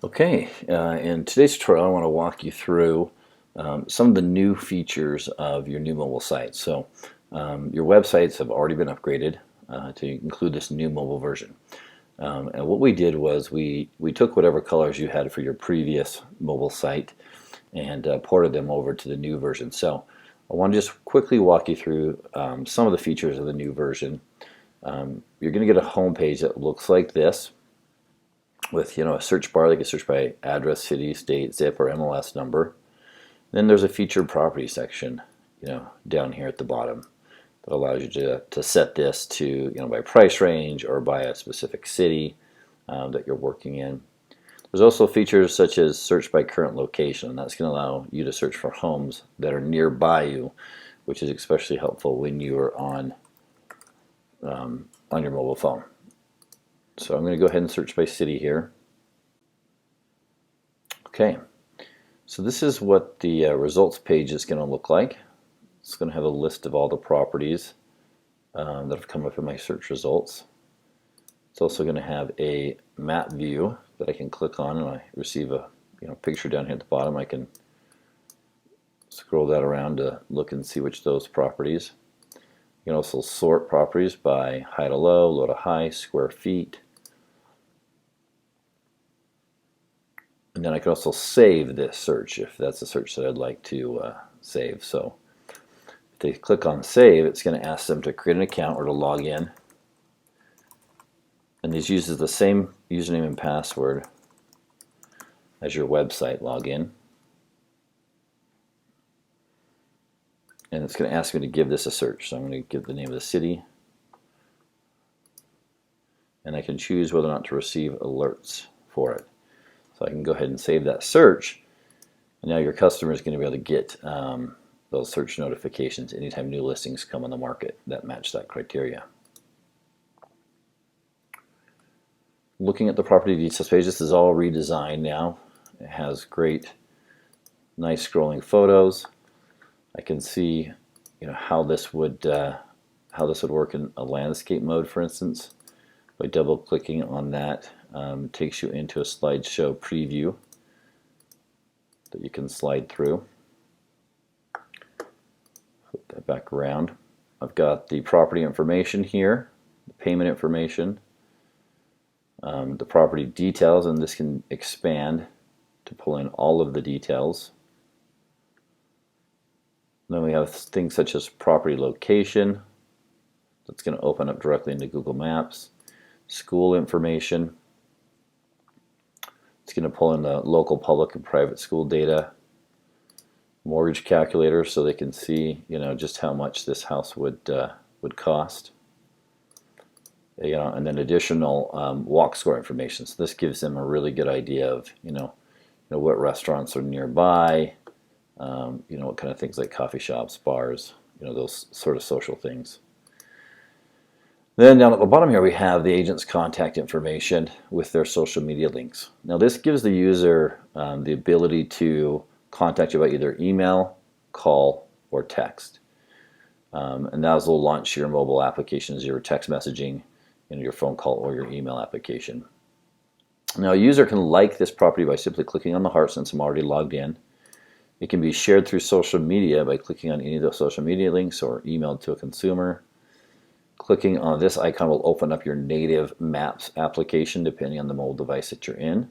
Okay, in today's tutorial I want to walk you through some of the new features of your new mobile site. So your websites have already been upgraded to include this new mobile version. And what we did was we took whatever colors you had for your previous mobile site and ported them over to the new version. So I want to just quickly walk you through some of the features of the new version. You're going to get a home page that looks like this, with a search bar. They can search by address, city, state, zip, or MLS number. Then there's a featured property section, down here at the bottom that allows you to set this to, by price range or by a specific city that you're working in. There's also features such as search by current location, and that's going to allow you to search for homes that are nearby you, which is especially helpful when you are on your mobile phone. So I'm going to go ahead and search by city here. Okay, so this is what the results page is going to look like. It's going to have a list of all the properties that have come up in my search results. It's also going to have a map view that I can click on, and I receive a picture down here at the bottom. I can scroll that around to look and see which of those properties. You can also sort properties by high to low, low to high, square feet. And then I can also save this search if that's a search that I'd like to save. So if they click on save, it's going to ask them to create an account or to log in. And this uses the same username and password as your website login. And it's going to ask me to give this a search. So I'm going to give the name of the city. And I can choose whether or not to receive alerts for it. So I can go ahead and save that search. And now your customer is going to be able to get those search notifications anytime new listings come on the market that match that criteria. Looking at the property details page, this is all redesigned now. It has great, nice scrolling photos. I can see, how this would work in a landscape mode, for instance. By double clicking on that, it takes you into a slideshow preview that you can slide through. Flip that back around. I've got the property information here, the payment information, the property details, and this can expand to pull in all of the details. Then we have things such as property location. That's going to open up directly into Google Maps. School information. It's going to pull in the local public and private school data. Mortgage calculator, so they can see just how much this house would cost. And then additional walk score information. So this gives them a really good idea of what restaurants are nearby. What kind of things like coffee shops, bars, those sort of social things. Then down at the bottom here we have the agent's contact information with their social media links. Now this gives the user the ability to contact you by either email, call, or text. And that will launch your mobile applications, your text messaging, your phone call, or your email application. Now a user can like this property by simply clicking on the heart since I'm already logged in. It can be shared through social media by clicking on any of those social media links or emailed to a consumer. Clicking on this icon will open up your native Maps application depending on the mobile device that you're in.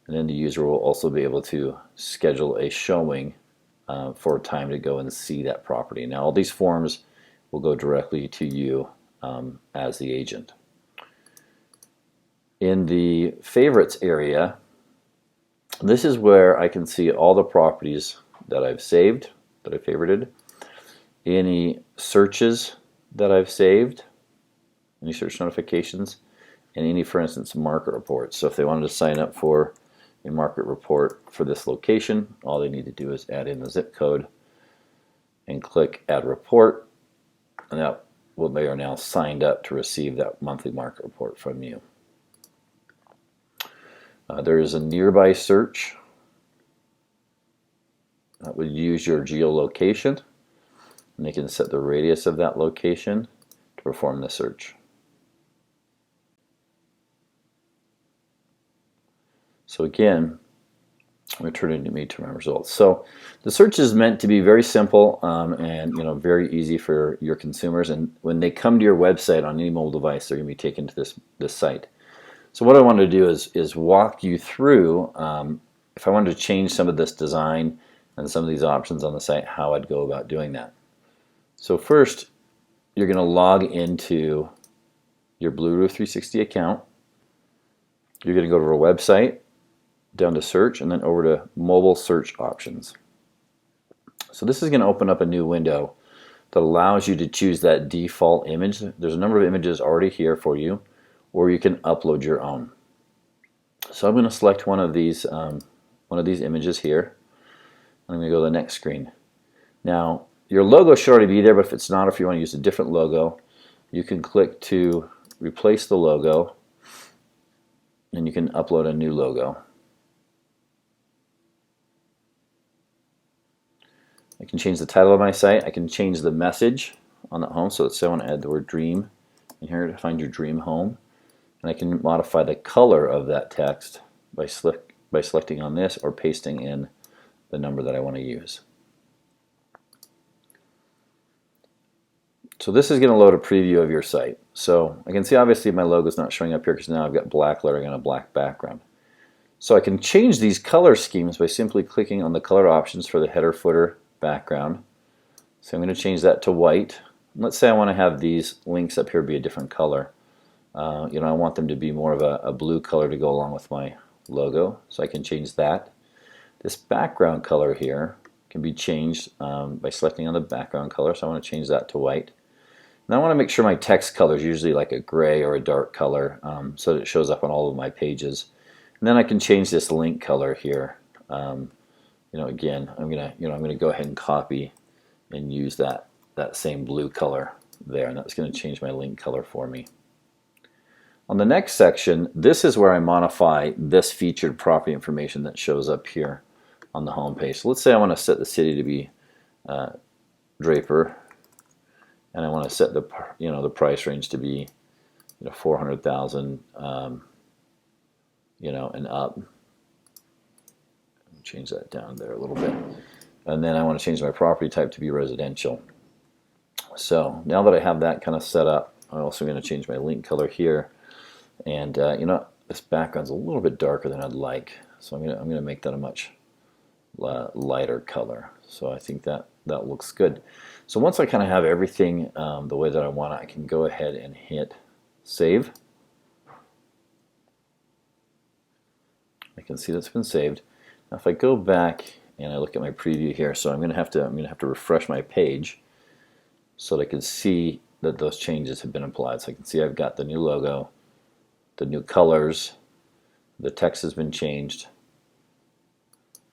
And then the user will also be able to schedule a showing for a time to go and see that property. Now all these forms will go directly to you as the agent. In the favorites area, this is where I can see all the properties that I've saved, that I favorited, any searches that I've saved, any search notifications, and any, for instance, market reports. So if they wanted to sign up for a market report for this location, all they need to do is add in the zip code and click Add Report, and that they are now signed up to receive that monthly market report from you. There is a nearby search that would use your geolocation, and they can set the radius of that location to perform the search. So again, returning to me to my results. So the search is meant to be very simple and very easy for your consumers. And when they come to your website on any mobile device, they're going to be taken to this site. So what I want to do is walk you through if I wanted to change some of this design and some of these options on the site, how I'd go about doing that. So first, you're going to log into your Blueroof 360 account. You're going to go to our website, down to search, and then over to mobile search options. So this is going to open up a new window that allows you to choose that default image. There's a number of images already here for you, or you can upload your own. So I'm going to select one of these images here. I'm going to go to the next screen. Now your logo should already be there, but if it's not, if you want to use a different logo, you can click to replace the logo, and you can upload a new logo. I can change the title of my site. I can change the message on the home. So let's say I want to add the word dream in here to find your dream home. And I can modify the color of that text by selecting on this or pasting in the number that I want to use. So this is going to load a preview of your site. So I can see obviously my logo is not showing up here because now I've got black lettering on a black background. So I can change these color schemes by simply clicking on the color options for the header, footer, background. So I'm going to change that to white. Let's say I want to have these links up here be a different color. I want them to be more of a blue color to go along with my logo. So I can change that. This background color here can be changed by selecting on the background color. So I want to change that to white. And I want to make sure my text color is usually like a gray or a dark color so that it shows up on all of my pages. And then I can change this link color here. Again, I'm gonna go ahead and copy and use that same blue color there, and that's going to change my link color for me. On the next section, this is where I modify this featured property information that shows up here on the home page. So let's say I want to set the city to be Draper, and I want to set the price range to be 400,000 and up. Change that down there a little bit, and then I want to change my property type to be residential. So now that I have that kind of set up, I'm also going to change my link color here, and this background's a little bit darker than I'd like, so I'm going to make that a much lighter color. So I think that looks good. So once I kind of have everything the way that I want it, I can go ahead and hit save. I can see that's been saved. Now if I go back and I look at my preview here, so I'm going to have to refresh my page so that I can see that those changes have been applied. So I can see I've got the new logo, the new colors, the text has been changed,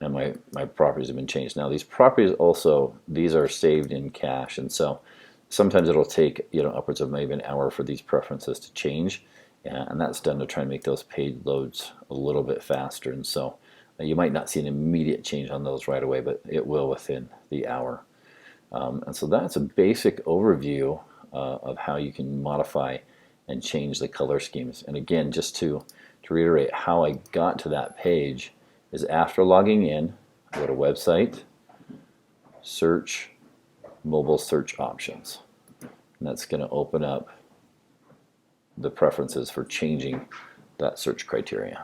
and my properties have been changed. Now these properties also, these are saved in cache, and so sometimes it'll take upwards of maybe an hour for these preferences to change, and that's done to try and make those page loads a little bit faster. And so you might not see an immediate change on those right away, but it will within the hour. And so that's a basic overview of how you can modify and change the color schemes. And again, just to reiterate, how I got to that page is after logging in, I go to website, search, mobile search options. And that's going to open up the preferences for changing that search criteria.